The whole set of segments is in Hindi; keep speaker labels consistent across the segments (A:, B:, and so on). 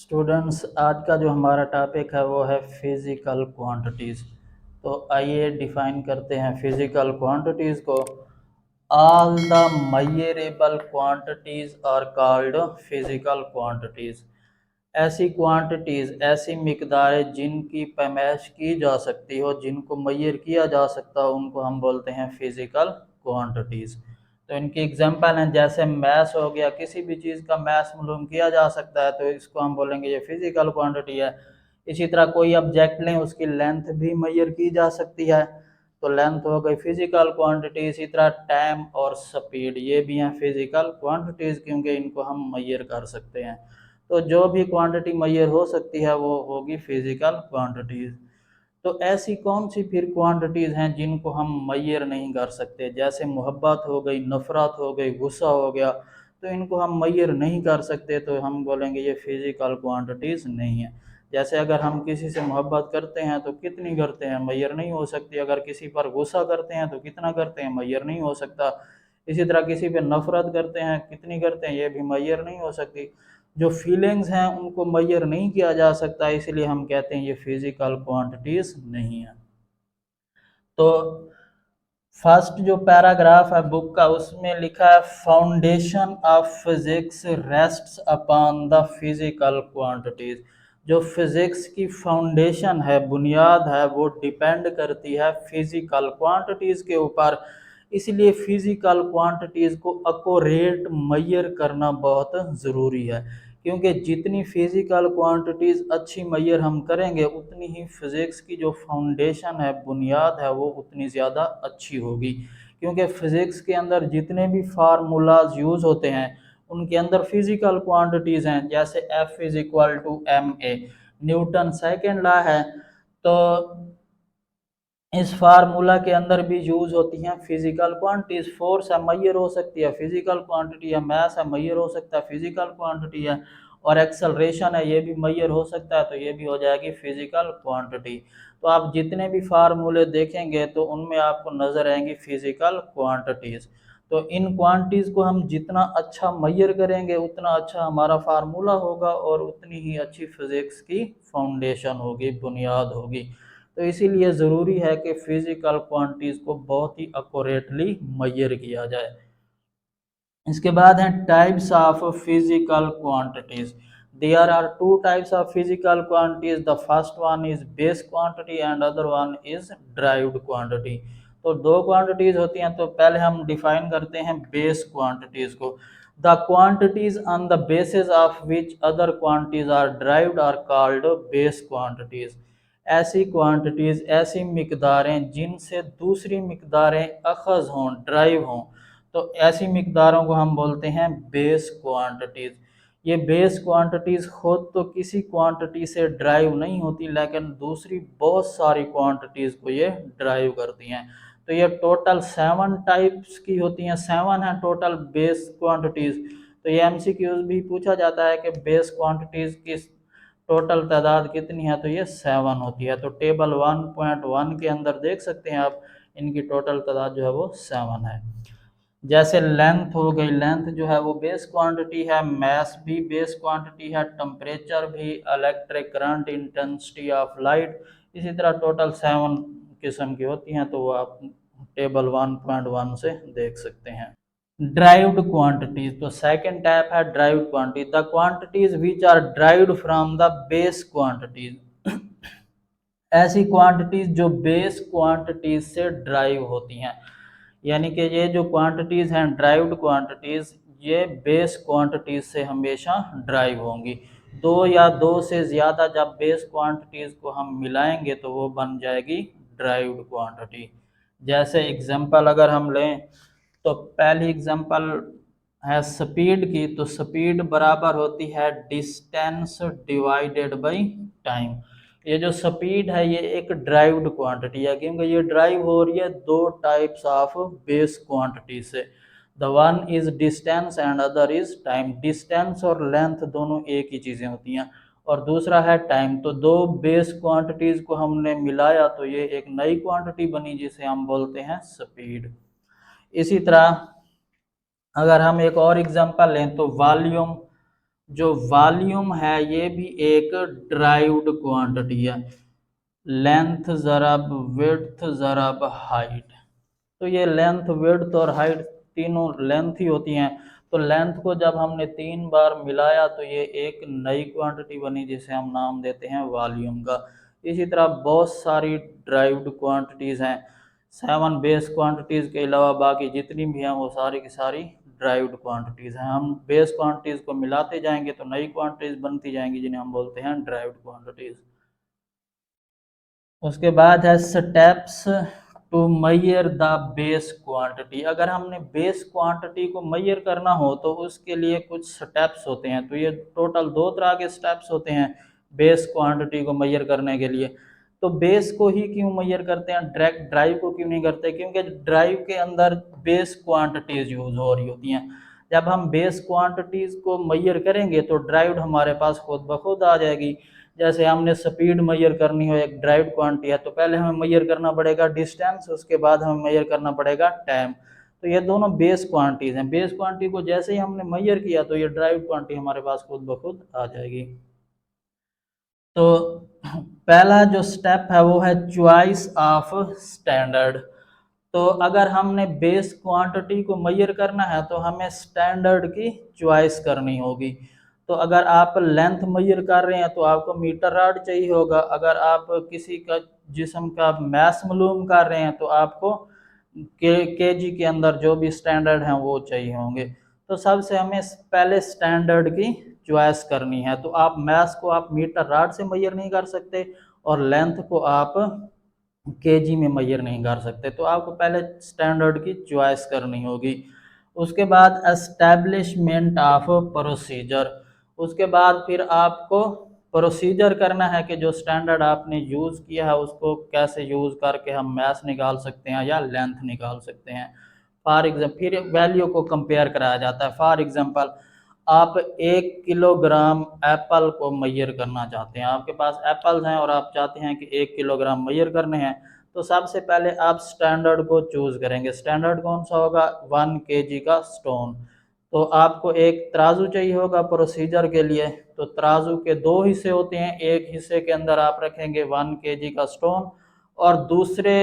A: स्टूडेंट्स, आज का जो हमारा टॉपिक है वो है फिज़िकल क्वांटिटीज़। तो आइए डिफ़ाइन करते हैं फिज़िकल क्वांटिटीज़ को। All the measurable quantities are called physical quantities. ऐसी क्वांटिटीज़, ऐसी मिकदारें जिनकी पैमाइश की जा सकती हो, जिनको मेजर किया जा सकता हो, उनको हम बोलते हैं फिज़िकल क्वांटिटीज़। तो इनकी एग्जांपल हैं, जैसे मैस हो गया, किसी भी चीज़ का मैस मालूम किया जा सकता है तो इसको हम बोलेंगे ये फिज़िकल क्वांटिटी है। इसी तरह कोई ऑब्जेक्ट लें, उसकी लेंथ भी मेजर की जा सकती है, तो लेंथ हो गई फिज़िकल क्वांटिटी। इसी तरह टाइम और स्पीड, ये भी हैं फिज़िकल क्वांटिटीज़, क्योंकि इनको हम मेजर कर सकते हैं। तो जो भी क्वांटिटी मेजर हो सकती है वो होगी फिज़िकल क्वांटिटीज़। तो ऐसी कौन सी फिर क्वांटिटीज़ हैं जिनको हम मेजर नहीं कर सकते? जैसे मोहब्बत हो गई, नफ़रत हो गई, गुस्सा हो गया, तो इनको हम मेजर नहीं कर सकते, तो हम बोलेंगे ये फिज़िकल क्वांटिटीज़ नहीं है। जैसे अगर हम किसी से मोहब्बत करते हैं तो कितनी करते हैं, मेजर नहीं हो सकती। अगर किसी पर गुस्सा करते हैं तो कितना करते हैं, मेजर नहीं हो सकता। इसी तरह किसी पे नफ़रत करते हैं, कितनी करते हैं, ये भी मेजर नहीं हो सकती। जो फीलिंग्स हैं उनको मेजर नहीं किया जा सकता, इसलिए हम कहते हैं ये फिजिकल क्वांटिटीज नहीं है। तो फर्स्ट जो पैराग्राफ है बुक का, उसमें लिखा है foundation of physics rests upon the physical quantities. जो फिजिक्स की फाउंडेशन है, बुनियाद है, वो डिपेंड करती है फिजिकल क्वांटिटीज के ऊपर। इसलिए फिजिकल क्वांटिटीज को अकोरेट मेजर करना बहुत ज़रूरी है, क्योंकि जितनी फिजिकल क्वांटिटीज़ अच्छी मेजर हम करेंगे, उतनी ही फिज़िक्स की जो फाउंडेशन है, बुनियाद है, वो उतनी ज़्यादा अच्छी होगी। क्योंकि फिज़िक्स के अंदर जितने भी फार्मूलाज यूज़ होते हैं, उनके अंदर फिजिकल क्वांटिटीज़ हैं। जैसे F is equal to M A, Newton second law है। तो इस फार्मूला के अंदर भी यूज होती हैं फिजिकल क्वांटिटीज। फोर्स है, मेजर हो सकती है, फिजिकल क्वांटिटी है। मास है, मेजर हो सकता है, फिजिकल क्वांटिटी है। और एक्सेलरेशन है, ये भी मेजर हो सकता है, तो ये भी हो जाएगी फिजिकल क्वांटिटी। तो आप जितने भी फार्मूले देखेंगे तो उनमें आपको नजर आएंगी फिजिकल क्वांटिटीज। तो इन क्वांटिटीज को हम जितना अच्छा मेजर करेंगे, उतना अच्छा हमारा फार्मूला होगा और उतनी ही अच्छी फिजिक्स की फाउंडेशन होगी, बुनियाद होगी। तो इसीलिए ज़रूरी है कि फिजिकल क्वांटिटीज़ को बहुत ही अकोरेटली मेजर किया जाए। इसके बाद हैं types of physical quantities. There are two types of physical quantities. The first one is base quantity and other one is derived quantity. तो दो क्वांटिटीज़ होती हैं, तो पहले हम डिफाइन करते हैं बेस क्वांटिटीज़ को। The quantities on the basis of which other quantities are derived are called base quantities. ऐसी क्वांटिटीज़, ऐसी मिकदारें जिनसे दूसरी मिकदारें अखज़ हों, ड्राइव हों, तो ऐसी मिकदारों को हम बोलते हैं बेस क्वांटिटीज़। ये बेस क्वांटिटीज़ खुद तो किसी क्वांटिटी से ड्राइव नहीं होती, लेकिन दूसरी बहुत सारी क्वांटिटीज़ को ये ड्राइव करती हैं। तो ये टोटल 7 टाइप्स की होती हैं, 7 हैं टोटल बेस क्वांटिटीज़। तो ये एमसीक्यूज भी पूछा जाता है कि बेस क्वांटिटीज़ की टोटल तादाद कितनी है, तो ये 7 होती है। तो टेबल 1.1 के अंदर देख सकते हैं आप, इनकी टोटल तादाद जो है वो 7 है। जैसे लेंथ हो गई, लेंथ जो है वो बेस क्वांटिटी है, मैस भी बेस क्वांटिटी है, टेम्परेचर भी, electric current, intensity of light, इसी तरह टोटल 7 किस्म की होती हैं। तो वो आप टेबल 1.1 से देख सकते हैं। ड्राइव्ड क्वांटिटीज, तो सेकंड टाइप है derived quantity. The quantities which are derived from the base quantities. ऐसी क्वांटिटीज जो बेस क्वांटिटीज से ड्राइव होती हैं, यानी कि ये जो क्वांटिटीज हैं ड्राइव्ड क्वांटिटीज, ये बेस क्वांटिटीज से हमेशा ड्राइव होंगी। दो या दो से ज़्यादा जब बेस क्वांटिटीज को हम मिलाएंगे तो वो बन जाएगी ड्राइव्ड क्वांटिटी। जैसे एग्जांपल अगर हम लें, तो पहली एग्जांपल है स्पीड की। तो स्पीड बराबर होती है डिस्टेंस डिवाइडेड बाई टाइम। ये जो स्पीड है ये एक ड्राइव्ड क्वांटिटी है, क्योंकि ये ड्राइव हो रही है दो टाइप्स ऑफ बेस क्वांटिटी से। The one is distance and other is time. Distance और लेंथ दोनों एक ही चीज़ें होती हैं, और दूसरा है टाइम। तो दो बेस क्वांटिटीज को हमने मिलाया तो ये एक नई क्वांटिटी बनी, जिसे हम बोलते हैं स्पीड। इसी तरह अगर हम एक और एग्जांपल लें, तो वॉल्यूम। जो वॉल्यूम है ये भी एक ड्राइव्ड क्वांटिटी है। लेंथ ज़रब विड्थ ज़रब हाइट, तो ये लेंथ विड्थ और हाइट तीनों लेंथ ही होती हैं। तो लेंथ को जब हमने 3 बार मिलाया तो ये एक नई क्वांटिटी बनी जिसे हम नाम देते हैं वॉल्यूम का। इसी तरह बहुत सारी ड्राइव्ड क्वांटिटीज़ हैं। 7 बेस क्वांटिटीज़ के अलावा बाकी जितनी भी हैं वो सारी की सारी ड्राइव्ड क्वांटिटीज़ हैं। हम बेस क्वांटिटीज़ को मिलाते जाएंगे तो नई क्वांटिटीज़ बनती जाएंगी जिन्हें हम बोलते हैं ड्राइव्ड क्वांटिटीज़। उसके बाद है steps to measure the base quantity. अगर हमने बेस क्वांटिटी को मैयर करना हो तो उसके लिए कुछ स्टेप्स होते हैं। तो ये टोटल 2 तरह के स्टेप्स होते हैं बेस क्वांटिटी को मैयर करने के लिए। तो बेस को ही क्यों मैयर करते हैं, डायरेक्ट ड्राइव को क्यों नहीं करते? क्योंकि ड्राइव के अंदर बेस क्वांटिटीज यूज हो रही होती हैं। जब हम बेस क्वांटिटीज को मैयर करेंगे तो ड्राइव हमारे पास खुद ब खुद आ जाएगी। जैसे हमने स्पीड मैयर करनी हो, एक ड्राइव क्वांटिटी है, तो पहले हमें मैयर करना पड़ेगा डिस्टेंस, उसके बाद हमें मैयर करना पड़ेगा टाइम। तो ये दोनों बेस क्वांटिटीज हैं। बेस क्वांटिटी को जैसे ही हमने मैयर किया तो ये ड्राइव क्वांटिटी हमारे पास खुद ब खुद आ जाएगी। तो पहला जो स्टेप है वो है चॉइस ऑफ स्टैंडर्ड। तो अगर हमने बेस क्वांटिटी को मैयर करना है तो हमें स्टैंडर्ड की चॉइस करनी होगी। तो अगर आप लेंथ मैयर कर रहे हैं तो आपको मीटर रॉड चाहिए होगा। अगर आप किसी का जिस्म का मैस मालूम कर रहे हैं तो आपको केजी के अंदर जो भी स्टैंडर्ड हैं वो चाहिए होंगे। तो सबसे हमें पहले स्टैंडर्ड की चॉइस करनी है। तो आप मैस को आप मीटर रॉड से मैयर नहीं कर सकते और लेंथ को आप केजी में मैयर नहीं कर सकते। तो आपको पहले स्टैंडर्ड की चॉइस करनी होगी। उसके बाद एस्टैब्लिशमेंट ऑफ प्रोसीजर। उसके बाद फिर आपको प्रोसीजर करना है कि जो स्टैंडर्ड आपने यूज़ किया है उसको कैसे यूज़ करके हम मैथ निकाल सकते हैं या लेंथ निकाल सकते हैं। फॉर एग्जाम्पल फिर वैल्यू को कंपेयर कराया जाता है। फॉर एग्जाम्पल आप 1 किलोग्राम एप्पल को मैयर करना चाहते हैं, आपके पास एप्पल्स हैं और आप चाहते हैं कि 1 किलोग्राम मैयर करने हैं। तो सबसे पहले आप स्टैंडर्ड को चूज करेंगे। स्टैंडर्ड कौन सा होगा? 1 kg का स्टोन। तो आपको एक तराजू चाहिए होगा प्रोसीजर के लिए। तो तराजू के 2 हिस्से होते हैं, एक हिस्से के अंदर आप रखेंगे 1 kg का स्टोन और दूसरे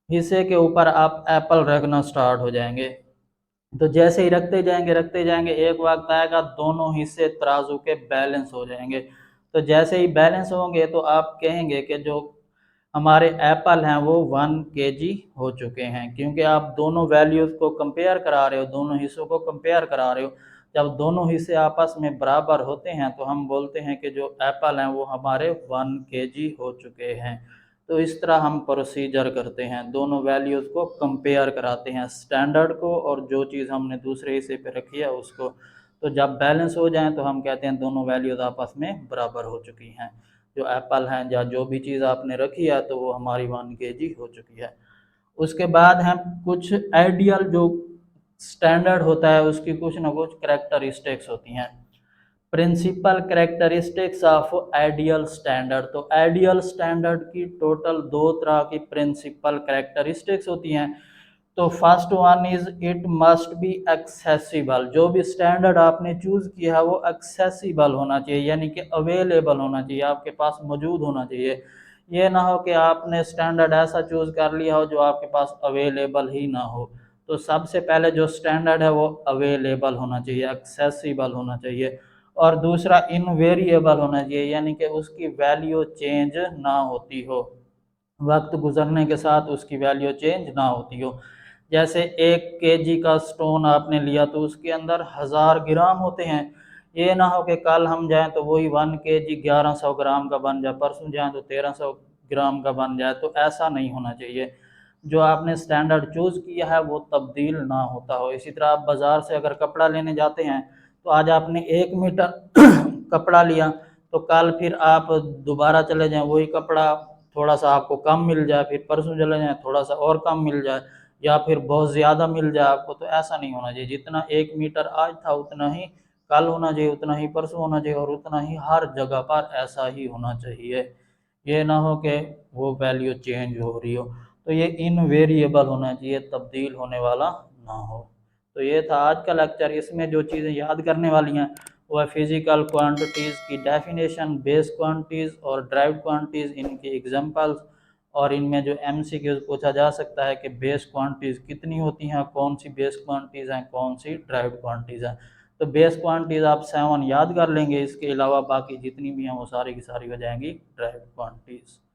A: हिस्से के ऊपर आप एप्पल रखना स्टार्ट हो जाएंगे। तो जैसे ही रखते जाएंगे एक वक्त आएगा दोनों हिस्से तराजू के बैलेंस हो जाएंगे। तो जैसे ही बैलेंस होंगे तो आप कहेंगे कि जो हमारे एप्पल हैं वो 1 kg हो चुके हैं, क्योंकि आप दोनों वैल्यूज को कंपेयर करा रहे हो, दोनों हिस्सों को कंपेयर करा रहे हो। जब दोनों हिस्से आपस में बराबर होते हैं तो हम बोलते हैं कि जो एप्पल हैं वो हमारे 1 kg हो चुके हैं। तो इस तरह हम प्रोसीजर करते हैं, दोनों वैल्यूज़ को कंपेयर कराते हैं, स्टैंडर्ड को और जो चीज़ हमने दूसरे हिस्से पे रखी है उसको। तो जब बैलेंस हो जाएं तो हम कहते हैं दोनों वैल्यूज़ आपस में बराबर हो चुकी हैं। जो एप्पल हैं या जो भी चीज़ आपने रखी है तो वो हमारी 1 kg हो चुकी है। उसके बाद हम कुछ आइडियल जो स्टैंडर्ड होता है उसकी कुछ ना कुछ करेक्टरिस्टिक्स होती हैं। Principal characteristics of ideal standard. तो आइडियल स्टैंडर्ड की टोटल 2 तरह की प्रिंसिपल करेक्टरिस्टिक्स होती हैं। तो first one is it must be accessible. जो भी स्टैंडर्ड आपने चूज किया है वो एक्सेसिबल होना चाहिए, यानी कि अवेलेबल होना चाहिए, आपके पास मौजूद होना चाहिए। ये ना हो कि आपने स्टैंडर्ड ऐसा चूज कर लिया हो जो आपके पास अवेलेबल ही ना हो। तो सबसे पहले जो स्टैंडर्ड है वो अवेलेबल होना चाहिए, एक्सेसिबल होना चाहिए। और दूसरा इनवेरिएबल होना चाहिए, यानी कि उसकी वैल्यू चेंज ना होती हो, वक्त गुजरने के साथ उसकी वैल्यू चेंज ना होती हो। जैसे 1 kg का स्टोन आपने लिया तो उसके अंदर 1000 ग्राम होते हैं। ये ना हो कि कल हम जाएं तो वही 1 kg 1100 ग्राम का बन जाए, परसों जाएं तो 1300 ग्राम का बन जाए। तो ऐसा नहीं होना चाहिए। जो आपने स्टैंडर्ड चूज किया है वो तब्दील ना होता हो। इसी तरह आप बाजार से अगर कपड़ा लेने जाते हैं तो आज आपने 1 मीटर कपड़ा लिया तो कल फिर आप दोबारा चले जाएं वही कपड़ा थोड़ा सा आपको कम मिल जाए, फिर परसों चले जाएं थोड़ा सा और कम मिल जाए, या फिर बहुत ज़्यादा मिल जाए आपको। तो ऐसा नहीं होना चाहिए। जितना 1 मीटर आज था उतना ही कल होना चाहिए, उतना ही परसों होना चाहिए और उतना ही हर जगह पर ऐसा ही होना चाहिए। ये ना हो कि वो वैल्यू चेंज हो रही हो। तो ये इनवेरिएबल होना चाहिए, तब्दील होने वाला ना हो। तो ये था आज का लेक्चर। इसमें जो चीज़ें याद करने वाली हैं वह फिजिकल क्वांटिटीज़ की डेफिनेशन, बेस क्वांटिटीज़ और ड्राइव्ड क्वांटिटीज़, इनके एग्जांपल्स, और इनमें जो एमसीक्यूज पूछा जा सकता है कि बेस क्वांटिटीज़ कितनी होती हैं, कौन सी बेस क्वांटिटीज़ हैं, कौन सी ड्राइव्ड क्वांटिटीज़ हैं। तो बेस क्वांटिटीज़ आप 7 याद कर लेंगे, इसके अलावा बाकी जितनी भी हैं वो सारी की सारी हो जाएंगी ड्राइव्ड क्वांटिटीज़।